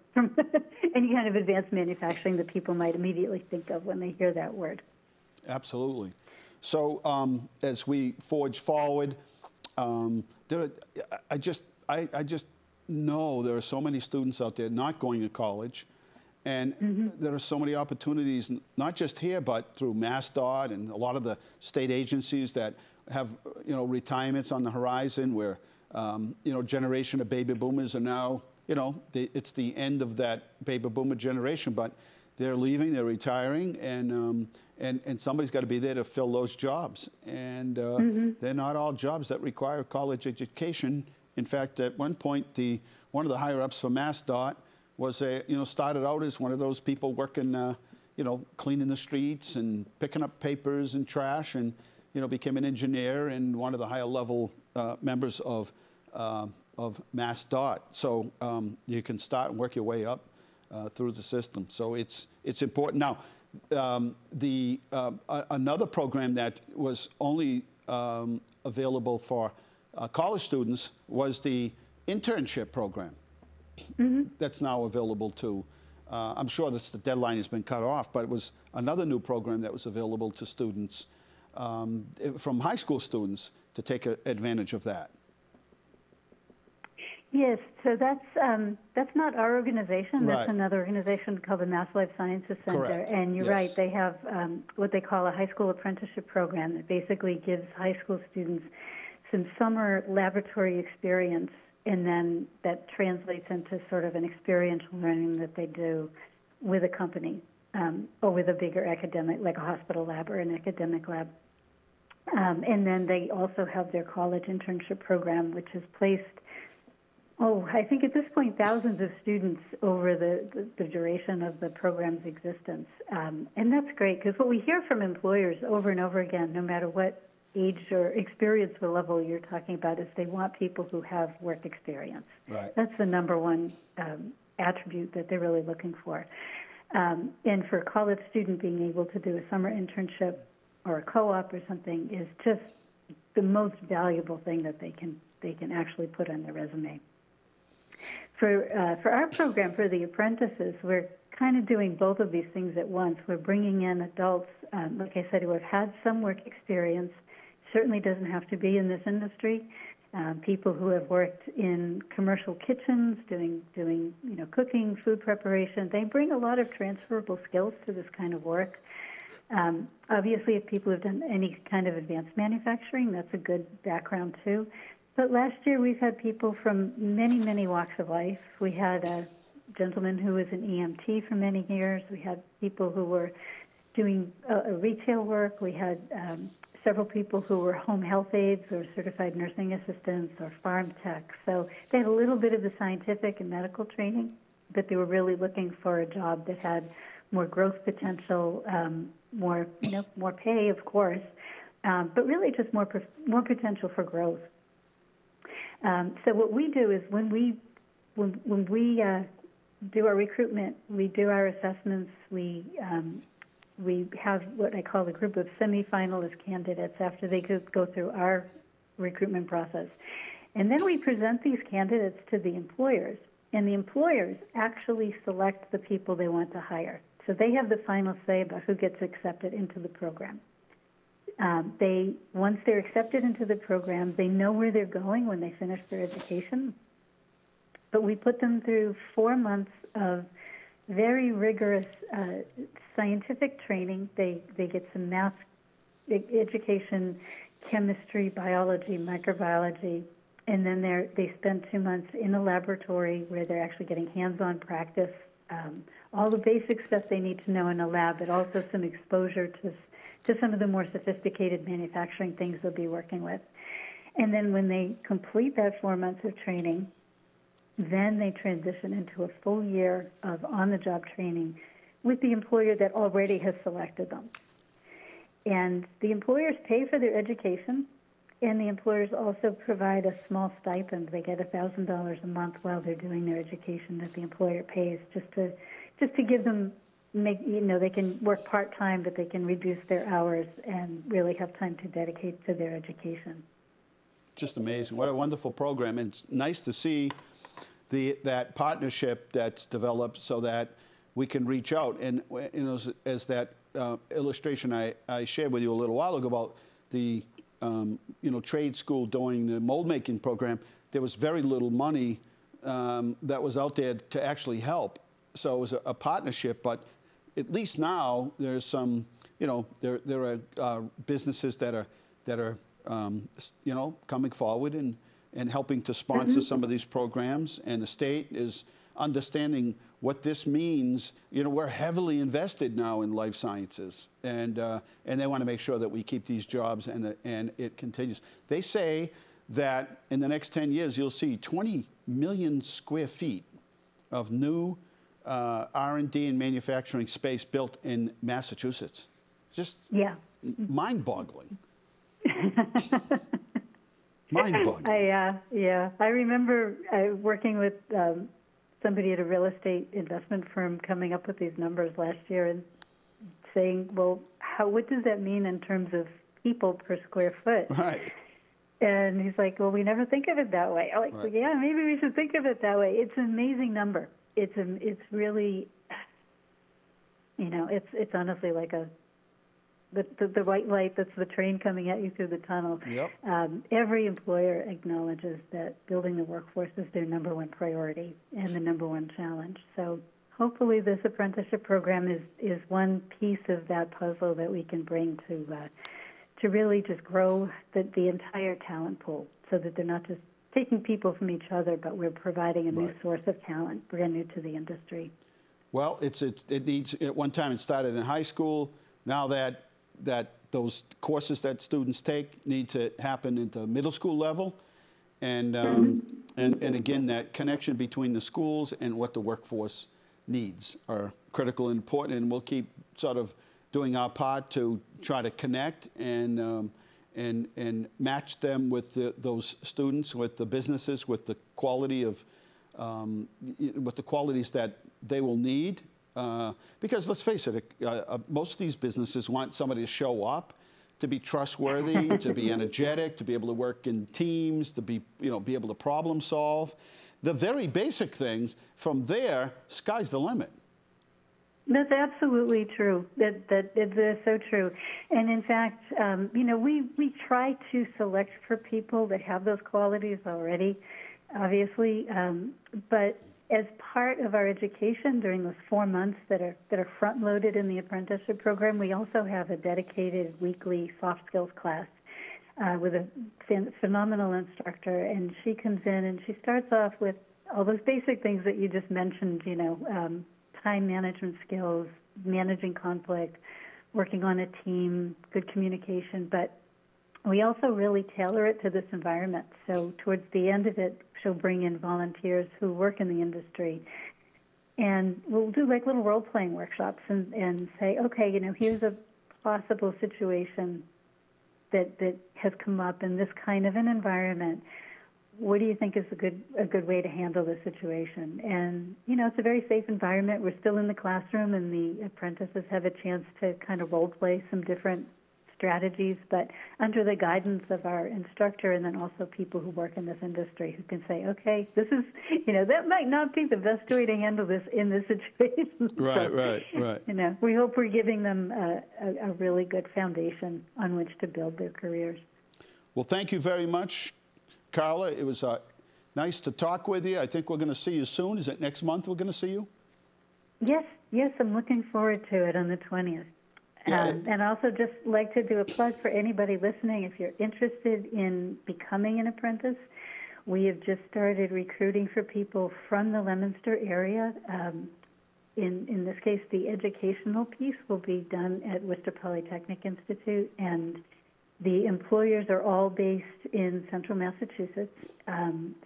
any kind of advanced manufacturing that people might immediately think of when they hear that word. Absolutely. So as we forge forward, I just know there are so many students out there not going to college, and there are so many opportunities, not just here, but through MassDOT and a lot of the state agencies that have, you know, retirements on the horizon where you know, generation of baby boomers are now, you know, it's the end of that baby boomer generation, but they're leaving, they're retiring, and somebody's got to be there to fill those jobs. And they're not all jobs that require college education. In fact, at one point, one of the higher-ups for MassDOT was, you know, started out as one of those people working, you know, cleaning the streets and picking up papers and trash, and, you know, became an engineer and one of the higher-level members of MassDOT. So you can start and work your way up through the system. So it's important. Now, another program that was only available for college students was the internship program. That's now available to, I'm sure that the deadline has been cut off, but it was another new program that was available to students, from high school students, to take advantage of that. Yes, so that's not our organization. That's Right. another organization called the Mass Life Sciences Center. Correct. And you're Yes. right, they have what they call a high school apprenticeship program that basically gives high school students some summer laboratory experience, and then that translates into sort of an experiential learning that they do with a company or with a bigger academic, like a hospital lab or an academic lab. And then they also have their college internship program, which has placed, I think at this point, thousands of students over the duration of the program's existence. And that's great, because what we hear from employers over and over again, no matter what age or experience level you're talking about, is they want people who have work experience. Right. That's the number one attribute that they're really looking for. And for a college student, being able to do a summer internship or a co-op or something is just the most valuable thing that they can actually put on their resume. For our program, for the apprentices, we're kind of doing both of these things at once. We're bringing in adults, like I said, who have had some work experience. Certainly doesn't have to be in this industry. People who have worked in commercial kitchens, doing you know, cooking, food preparation. They bring a lot of transferable skills to this kind of work. Obviously, if people have done any kind of advanced manufacturing, that's a good background too. But last year, we've had people from many, many walks of life. We had a gentleman who was an EMT for many years. We had people who were doing retail work. We had several people who were home health aides or certified nursing assistants or farm techs. So they had a little bit of the scientific and medical training, but they were really looking for a job that had more growth potential, more pay, of course, but really just more potential for growth. So what we do is when we do our recruitment, we do our assessments, we have what I call a group of semi-finalist candidates after they go through our recruitment process. And then we present these candidates to the employers, and the employers actually select the people they want to hire. So they have the final say about who gets accepted into the program. Once they're accepted into the program, they know where they're going when they finish their education. But we put them through 4 months of very rigorous scientific training. They get some math education, chemistry, biology, microbiology, and then they spend 2 months in a laboratory where they're actually getting hands-on practice, all the basic stuff they need to know in a lab, but also some exposure to some of the more sophisticated manufacturing things they'll be working with. And then when they complete that 4 months of training, then they transition into a full year of on-the-job training with the employer that already has selected them. And the employers pay for their education, and the employers also provide a small stipend. They get $1,000 a month while they're doing their education that the employer pays just to give them, they can work part-time, but they can reduce their hours and really have time to dedicate to their education. Just amazing. What a wonderful program. And it's nice to see that partnership that's developed so that we can reach out. And as that illustration I shared with you a little while ago about the trade school doing the mold making program, there was very little money that was out there to actually help. So it was a partnership, but at least now there's some, there are businesses that are coming forward and and helping to sponsor some of these programs, and the state is understanding what this means. You know, we're heavily invested now in life sciences, and they want to make sure that we keep these jobs and it continues. They say that in the next 10 years, you'll see 20 million square feet of new R&D and manufacturing space built in Massachusetts. Just mind-boggling. Mind-boggling. Yeah. I remember working with somebody at a real estate investment firm coming up with these numbers last year and saying, well, what does that mean in terms of people per square foot? Right. And he's like, well, we never think of it that way. I'm like, Right. yeah, maybe we should think of it that way. It's an amazing number. It's really, you know, it's honestly like the white light that's the train coming at you through the tunnel. Yep. Every employer acknowledges that building the workforce is their number one priority and the number one challenge. So hopefully this apprenticeship program is one piece of that puzzle that we can bring to really just grow the entire talent pool, so that they're not just taking people from each other, but we're providing a new source of talent, brand new to the industry. Well, it needs, at one time it started in high school. Now that those courses that students take need to happen at the middle school level, and again, that connection between the schools and what the workforce needs are critical and important, and we'll keep sort of doing our part to try to connect and match them with those students, with the businesses, with the quality of, with the qualities that they will need. Because let's face it, most of these businesses want somebody to show up, to be trustworthy, to be energetic, to be able to work in teams, to be able to problem solve. The very basic things. From there, sky's the limit. That's absolutely true. That is so true. And in fact, we try to select for people that have those qualities already, obviously. But as part of our education during those 4 months that are front-loaded in the apprenticeship program, we also have a dedicated weekly soft skills class with a phenomenal instructor. And she comes in and she starts off with all those basic things that you just mentioned, time management skills, managing conflict, working on a team, good communication. But we also really tailor it to this environment. So towards the end of it, she'll bring in volunteers who work in the industry. And we'll do like little role-playing workshops and say, okay, here's a possible situation that has come up in this kind of an environment. What do you think is a good way to handle this situation? And, it's a very safe environment. We're still in the classroom, and the apprentices have a chance to kind of role play some different strategies, but under the guidance of our instructor, and then also people who work in this industry who can say, okay, this is, that might not be the best way to handle this in this situation. Right. We hope we're giving them a really good foundation on which to build their careers. Well, thank you very much, Karla. It was nice to talk with you. I think we're going to see you soon. Is it next month we're going to see you? Yes, I'm looking forward to it on the 20th. And I also just like to do a plug for anybody listening. If you're interested in becoming an apprentice, we have just started recruiting for people from the Leominster area. In this case, the educational piece will be done at Worcester Polytechnic Institute, and the employers are all based in central Massachusetts.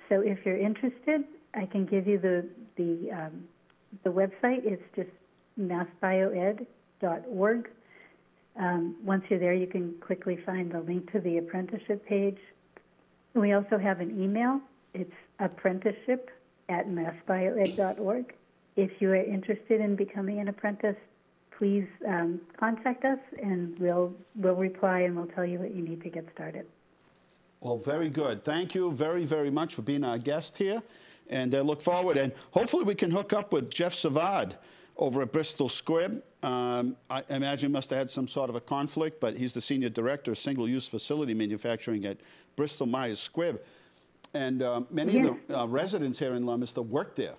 So if you're interested, I can give you the website. It's just massbioed.org. Once you're there, you can quickly find the link to the apprenticeship page. We also have an email. It's apprenticeship@massbioed.org. If you are interested in becoming an apprentice, please contact us, and we'll reply, and we'll tell you what you need to get started. Well, very good. Thank you very, very much for being our guest here, and I look forward. And hopefully we can hook up with Jeff Savard over at Bristol Squibb. I imagine he must have had some sort of a conflict, but he's the Senior Director of Single-Use Facility Manufacturing at Bristol Myers Squibb. And many of the residents here in Leominster work there.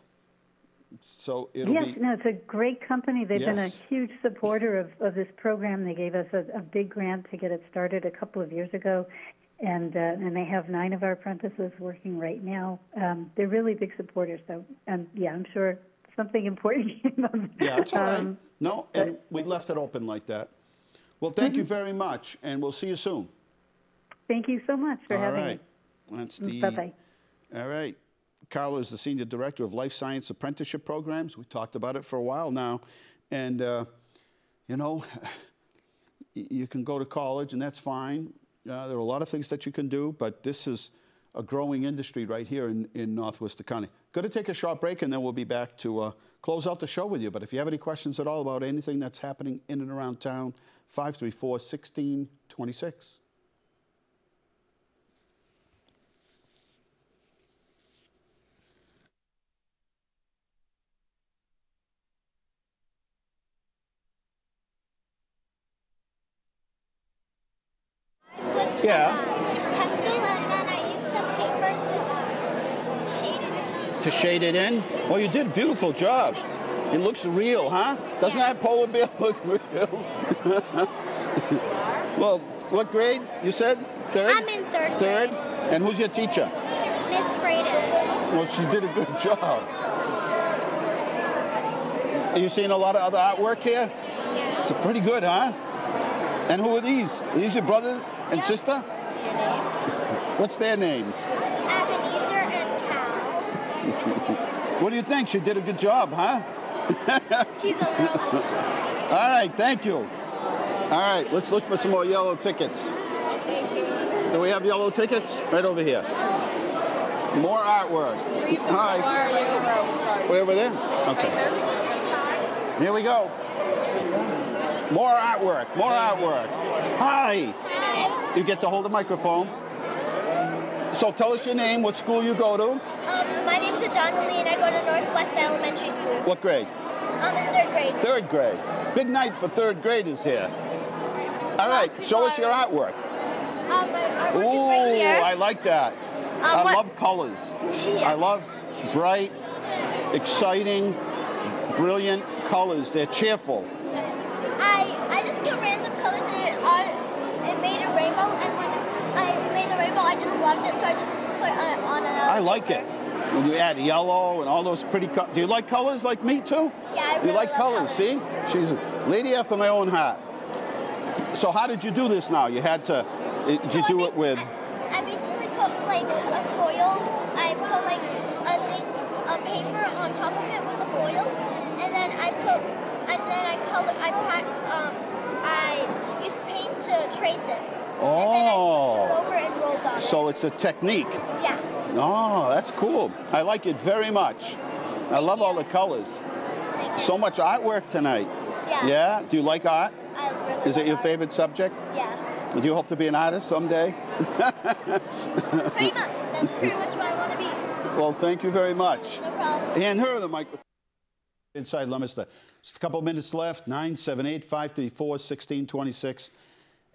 So it'll be... it's a great company. They've been a huge supporter of this program. They gave us a big grant to get it started a couple of years ago. and they have 9 of our apprentices working right now. They're really big supporters. So, yeah, I'm sure something important came up. Yeah, it's all right. No, and we left it open like that. Well, thank you very much, and we'll see you soon. Thank you so much for having me. All right. That's the... Bye-bye. All right. Karla is the Senior Director of Life Science Apprenticeship Programs. We talked about it for a while now. And, you know, you can go to college, and that's fine. There are a lot of things that you can do, but this is a growing industry right here in Northwest County. Going to take a short break, and then we'll be back to close out the show with you. But if you have any questions at all about anything that's happening in and around town, 534-1626. Yeah. Pencil, and then I used some paper to shade it in. To shade it in? Oh, you did a beautiful job. It looks real, huh? Doesn't that polar bear look real? Well, what grade you said? Third? I'm in third Third? grade. And who's your teacher? Miss Freitas. Well, she did a good job. Are you seeing a lot of other artwork here? Yes. It's pretty good, huh? And who are these? Are these your brother and sister? What's their names? Ebenezer and Cal. What do you think? She did a good job, huh? She's a little extra. All right, thank you. All right, let's look for some more yellow tickets. Do we have yellow tickets? Right over here. More artwork. Hi. How are you? Way over there? Okay. Here we go. More artwork. More artwork. Hi. Hi. You get to hold the microphone. So tell us your name, what school you go to. My name's Adonali, and I go to Northwest Elementary School. What grade? I'm in third grade. Third grade. Big night for third graders here. All right, show us your artwork. My artwork is right here. I like that. I love colors. Yeah. I love bright, exciting, brilliant colors. They're cheerful. I just put random colors in it on. It made a rainbow, and when I made the rainbow, I just loved it, so I just put it on another. I like it. When you add yellow and all those pretty colors. Do you like colors like me too? Yeah, I really You like love colors, see? She's a lady after my own heart. So how did you do this now? You had to, did you do it with? I basically put like a foil. I put like a paper on top of it with a foil, and then I used paint to trace it. Oh. And then I flipped it over and rolled on it. So it's a technique. Yeah. Oh, that's cool. I like it very much. I love all the colors. So much artwork tonight. Yeah. Yeah? Do you like art? I really Is it love your art. favorite subject? Yeah. Do you hope to be an artist someday? Pretty much. That's pretty much what I want to be. Well, thank you very much. No problem. Hand her the microphone. Inside Leominster. Just a couple minutes left, 978-534-1626.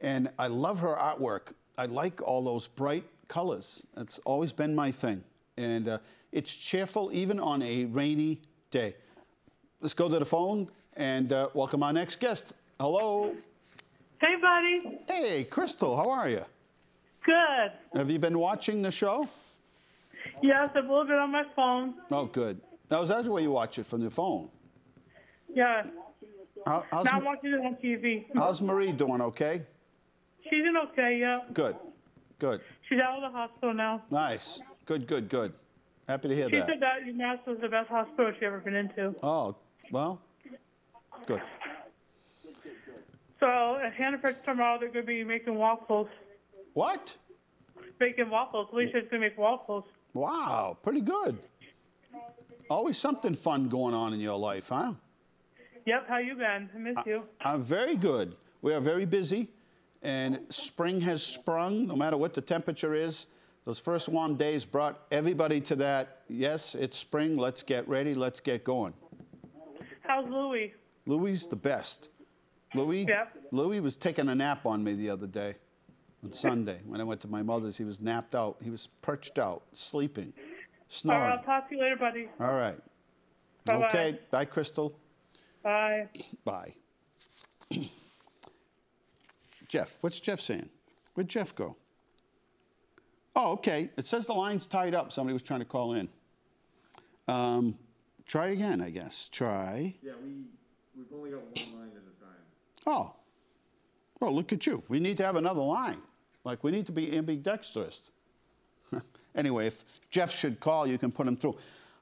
And I love her artwork. I like all those bright colors. That's always been my thing. And it's cheerful even on a rainy day. Let's go to the phone and welcome our next guest. Hello. Hey, buddy. Hey, Crystal, how are you? Good. Have you been watching the show? Yes, a little bit on my phone. Oh, good. Now, is that the way you watch it, from your phone? Yeah. How's, Now I'm watching it on TV. how's Marie doing, okay? She's doing okay, yeah. Good, good. She's out of the hospital now. Nice. Good, good, good. Happy to hear She that. said that UMass was the best hospital she's ever been into. Oh, well, good. So at Hannaford tomorrow, they're going to be making waffles. What? Making waffles. Alicia's going to make waffles. Wow, pretty good. Always something fun going on in your life, huh? Yep, how you been? I miss you. I'm very good. We are very busy, and spring has sprung, no matter what the temperature is. Those first warm days brought everybody to that, yes, it's spring, let's get ready, let's get going. How's Louie? Louie's the best. Louie was taking a nap on me the other day, on Sunday. When I went to my mother's, he was napped out. He was perched out, sleeping, snoring. All right, I'll talk to you later, buddy. All right. Bye-bye. Okay, bye, Crystal. Bye. Bye. Jeff, what's Jeff saying? Where'd Jeff go? Oh, okay. It says the line's tied up. Somebody was trying to call in. Try again, I guess. Try. Yeah, we've only got one line at a time. Oh. Well, look at you. We need to have another line. Like, we need to be ambidextrous. Anyway, if Jeff should call, you can put him through.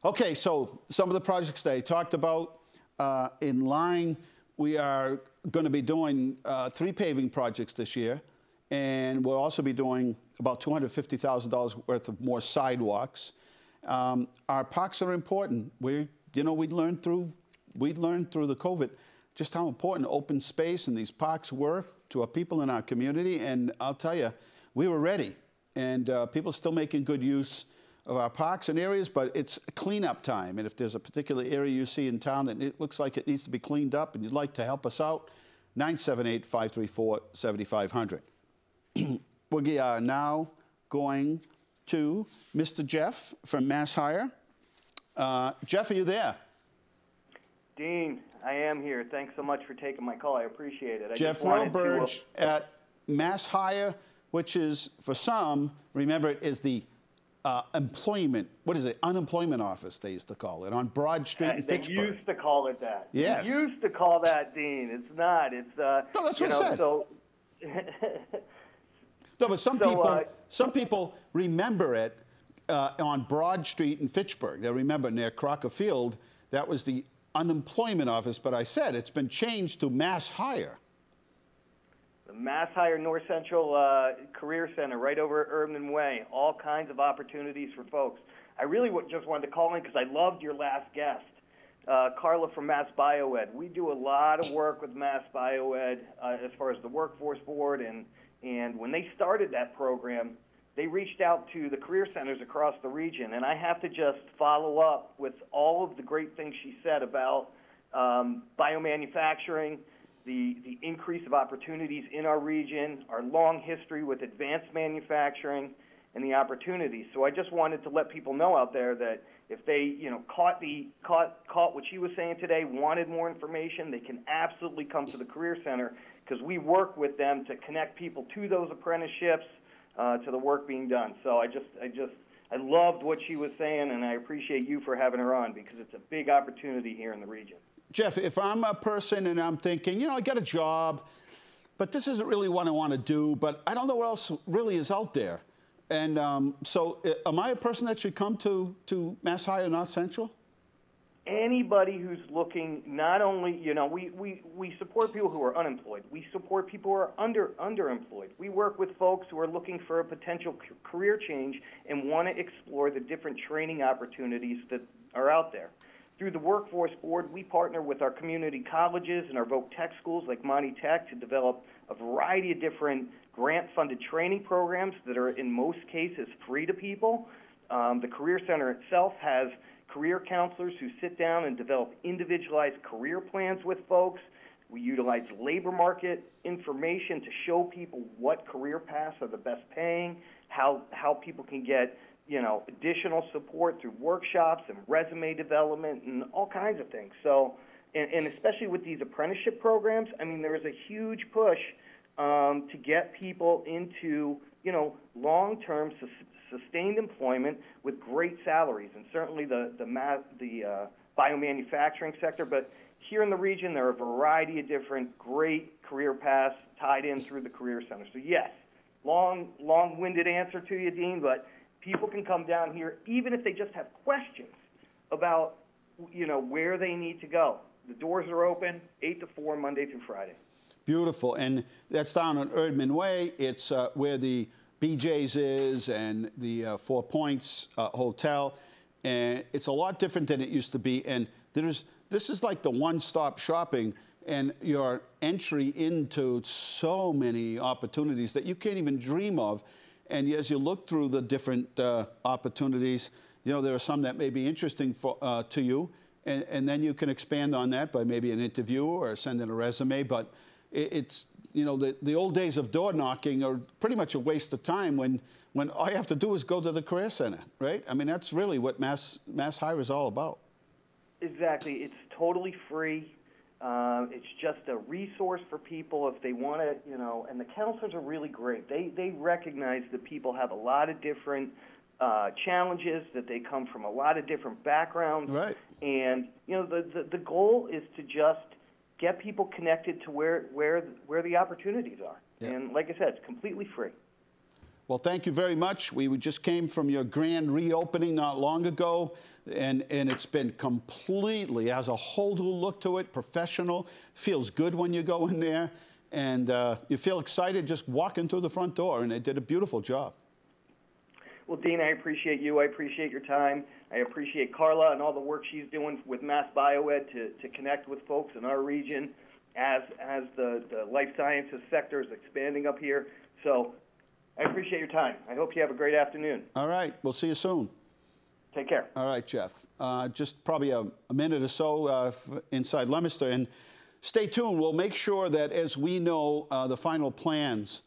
Okay, so some of the projects they talked about in line, we are going to be doing 3 paving projects this year, and we'll also be doing about $250,000 worth of more sidewalks. Our parks are important. We learned through the COVID just how important open space and these parks were to our people in our community, and I'll tell you, we were ready, and people are still making good use of our parks and areas, but it's cleanup time, and if there's a particular area you see in town that it looks like it needs to be cleaned up and you'd like to help us out, 978-534-7500. We are now going to Mr. Jeff from Mass Hire. Jeff, are you there? Dean, I am here. Thanks so much for taking my call. I appreciate it. Jeff Roberge at Mass Hire, which is, for some, remember it is the employment, what is it, unemployment office they used to call it, on Broad Street in Fitchburg. They used to call it that. Yes. They used to call that, Dean. It's not. It's, no, that's what I said. So no, but some people remember it on Broad Street in Fitchburg. They remember near Crocker Field, that was the unemployment office, but I said it's been changed to Mass Hire. The Mass Hire North Central Career Center right over at Erdman Way. All kinds of opportunities for folks. I really just wanted to call in because I loved your last guest, Karla from Mass Bioed. We do a lot of work with Mass Bioed as far as the Workforce Board, and when they started that program, they reached out to the career centers across the region, and I have to just follow up with all of the great things she said about biomanufacturing, the increase of opportunities in our region, our long history with advanced manufacturing, and the opportunities. So I just wanted to let people know out there that if they, caught what she was saying today, wanted more information, they can absolutely come to the Career Center because we work with them to connect people to those apprenticeships, to the work being done. So I loved what she was saying, and I appreciate you for having her on because it's a big opportunity here in the region. Jeff, if I'm a person and I'm thinking, I got a job, but this isn't really what I want to do, but I don't know what else really is out there. And so am I a person that should come to Mass Hire North Central? Anybody who's looking, not only, we support people who are unemployed. We support people who are underemployed. We work with folks who are looking for a potential career change and want to explore the different training opportunities that are out there. Through the Workforce Board, we partner with our community colleges and our Voc Tech schools like Monty Tech to develop a variety of different grant-funded training programs that are, in most cases, free to people. The Career Center itself has career counselors who sit down and develop individualized career plans with folks. We utilize labor market information to show people what career paths are the best paying, how people can get additional support through workshops and resume development and all kinds of things. So, and especially with these apprenticeship programs, I mean, there is a huge push to get people into, long-term sustained employment with great salaries, and certainly the biomanufacturing sector. But here in the region, there are a variety of different great career paths tied in through the Career Center. So yes, long-winded answer to you, Dean, but people can come down here even if they just have questions about, where they need to go. The doors are open 8 to 4, Monday through Friday. Beautiful, and that's down on Erdman Way. It's where the BJ's is and the 4 Points Hotel, and it's a lot different than it used to be. And this is like the one-stop shopping, and your entry into so many opportunities that you can't even dream of. And as you look through the different opportunities, there are some that may be interesting to you, and then you can expand on that by maybe an interview or sending a resume. But it's, the old days of door knocking are pretty much a waste of time when all you have to do is go to the Career Center, right? I mean, that's really what Mass Hire is all about. Exactly. It's totally free. It's just a resource for people if they want to, you know, and the counselors are really great. They recognize that people have a lot of different challenges, that they come from a lot of different backgrounds. Right. And, you know, the goal is to just get people connected to where the opportunities are. Yeah. And like I said, it's completely free. Well, thank you very much. We just came from your grand reopening not long ago, and it's been completely, has a whole new look to it, professional, feels good when you go in there, and you feel excited just walking through the front door, and they did a beautiful job. Well, Dean, I appreciate you. I appreciate your time. I appreciate Karla and all the work she's doing with Mass Bioed to connect with folks in our region as the life sciences sector is expanding up here. So I appreciate your time. I hope you have a great afternoon. All right. We'll see you soon. Take care. All right, Jeff. Just probably a minute or so inside Leominster. And stay tuned. We'll make sure that as we know the final plans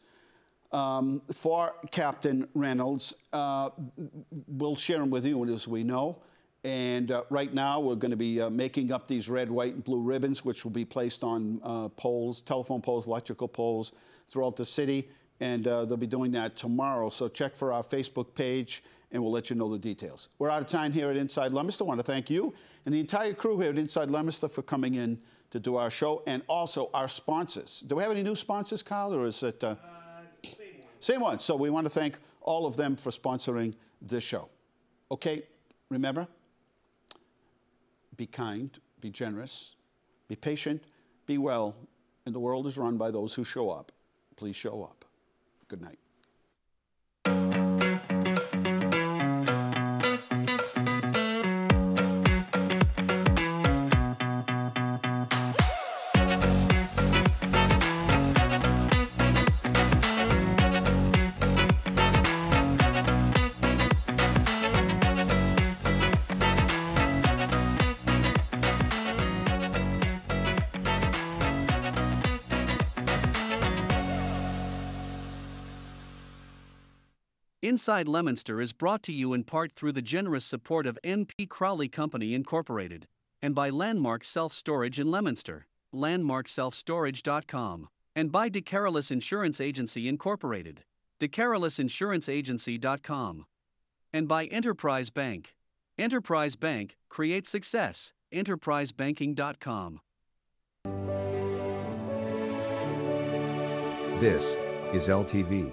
for Captain Reynolds, we'll share them with you as we know. And right now, we're going to be making up these red, white, and blue ribbons, which will be placed on poles, telephone poles, electrical poles throughout the city. And they'll be doing that tomorrow. So check for our Facebook page, and we'll let you know the details. We're out of time here at Inside Leominster. I want to thank you and the entire crew here at Inside Leominster for coming in to do our show, and also our sponsors. Do we have any new sponsors, Kyle, or is it... Same one. So we want to thank all of them for sponsoring this show. Okay, remember, be kind, be generous, be patient, be well, and the world is run by those who show up. Please show up. Good night. Inside Leominster is brought to you in part through the generous support of N.P. Crowley Company Incorporated and by Landmark Self-Storage in Leominster, landmarkselfstorage.com, and by DeCarolis Insurance Agency Incorporated, DeCarolisinsuranceagency.com, and by Enterprise Bank. Enterprise Bank creates success. enterprisebanking.com. This is LTV.